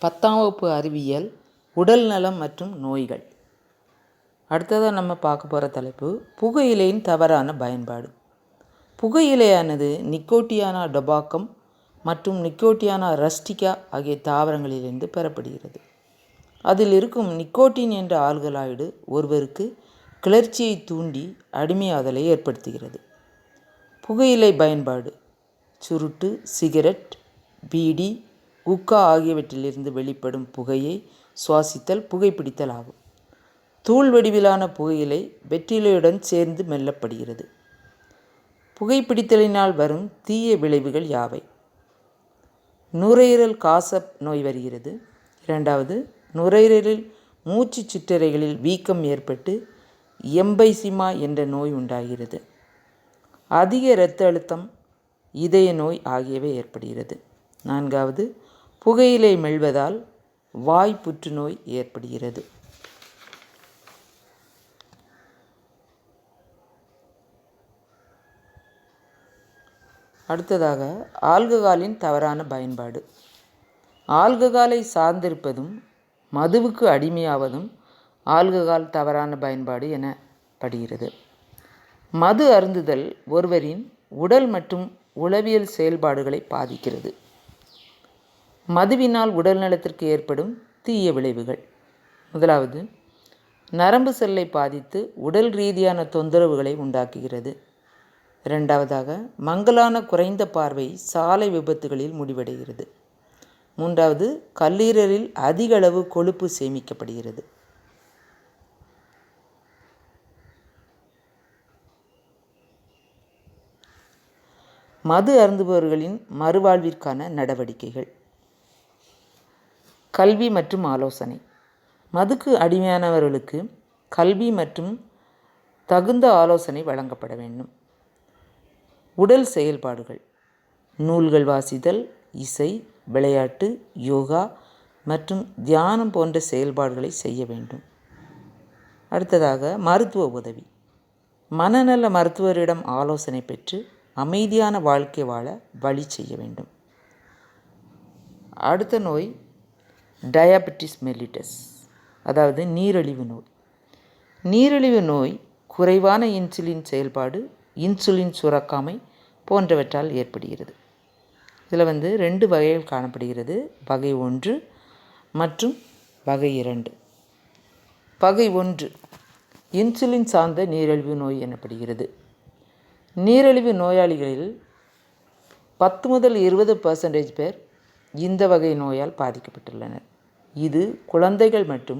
10ஆம் வகுப்பு அறிவியல் உடல் நலம் மற்றும் நோய்கள். அடுத்ததாக நம்ம பார்க்க போகிற தலைப்பு புகையிலையின் தவறான பயன்பாடு. புகையிலையானது நிக்கோட்டியானா டொபாக்கம் மற்றும் நிக்கோட்டியானா ரஸ்டிகா ஆகிய தாவரங்களிலிருந்து பெறப்படுகிறது. அதில் இருக்கும் நிக்கோட்டின் என்ற ஆல்கலாய்டு ஒருவருக்கு கிளர்ச்சியை தூண்டி அடிமையாதலை ஏற்படுத்துகிறது. புகையிலை பயன்பாடு சுருட்டு, சிகரெட், பீடி, குக்கா ஆகியவற்றிலிருந்து வெளிப்படும் புகையை சுவாசித்தல் புகைப்பிடித்தல் ஆகும். தூள் வடிவிலான புகையிலை வெற்றிலையுடன் சேர்ந்து மெல்லப்படுகிறது. புகைப்பிடித்தலினால் வரும் தீய விளைவுகள் யாவை? நுரையீரல் காச நோய் வருகிறது. 2வது, நுரையீரலில் மூச்சு சிற்றறைகளில் வீக்கம் ஏற்பட்டு எம்பைசிமா என்ற நோய் உண்டாகிறது. அதிக இரத்த அழுத்தம், இதய நோய் ஆகியவை ஏற்படுகிறது. 4வது, புகையிலை மெல்வதால் வாய் புற்றுநோய் ஏற்படுகிறது. அடுத்ததாக ஆல்கஹாலின் தவறான பயன்பாடு. ஆல்கஹாலை சார்ந்திருப்பதும் மதுவுக்கு அடிமையாவதும் ஆல்கஹால் தவறான பயன்பாடு எனப்படுகிறது. மது அருந்துதல் ஒருவரின் உடல் மற்றும் உளவியல் செயல்பாடுகளை பாதிக்கிறது. மதுவினால் உடல் நலத்திற்கு ஏற்படும் தீய விளைவுகள். 1வது, நரம்பு செல்லை பாதித்து உடல் ரீதியான தொந்தரவுகளை உண்டாக்குகிறது. 2வதாக, மங்கலான குறைந்த பார்வை சாலை விபத்துகளில் முடிவடைகிறது. 3வது, கல்லீரலில் அதிக அளவு கொழுப்பு சேமிக்கப்படுகிறது. மது அருந்துபவர்களின் மறுவாழ்விற்கான நடவடிக்கைகள். கல்வி மற்றும் ஆலோசனை. மதுக்கு அடிமையானவர்களுக்கு கல்வி மற்றும் தகுந்த ஆலோசனை வழங்கப்பட வேண்டும். உடல் செயல்பாடுகள். நூல்கள் வாசித்தல், இசை, விளையாட்டு, யோகா மற்றும் தியானம் போன்ற செயல்பாடுகளை செய்ய வேண்டும். அடுத்ததாக மருத்துவ உதவி. மனநல மருத்துவரிடம் ஆலோசனை பெற்று அமைதியான வாழ்க்கை வாழ வழி செய்ய வேண்டும். அடுத்த நோய் டயாபெட்டிஸ் மெல்லிட்டஸ், அதாவது நீரிழிவு நோய். நீரிழிவு நோய் குறைவான இன்சுலின் செயல்பாடு, இன்சுலின் சுரக்காமை போன்றவற்றால் ஏற்படுகிறது. இதில் 2 வகைகள் காணப்படுகிறது. வகை 1 மற்றும் வகை 2. வகை 1 இன்சுலின் சார்ந்த நீரிழிவு நோய் எனப்படுகிறது. நீரிழிவு நோயாளிகளில் 10 முதல் 20% பேர் இந்த வகை நோயால் பாதிக்கப்பட்டுள்ளனர். இது குழந்தைகள் மற்றும்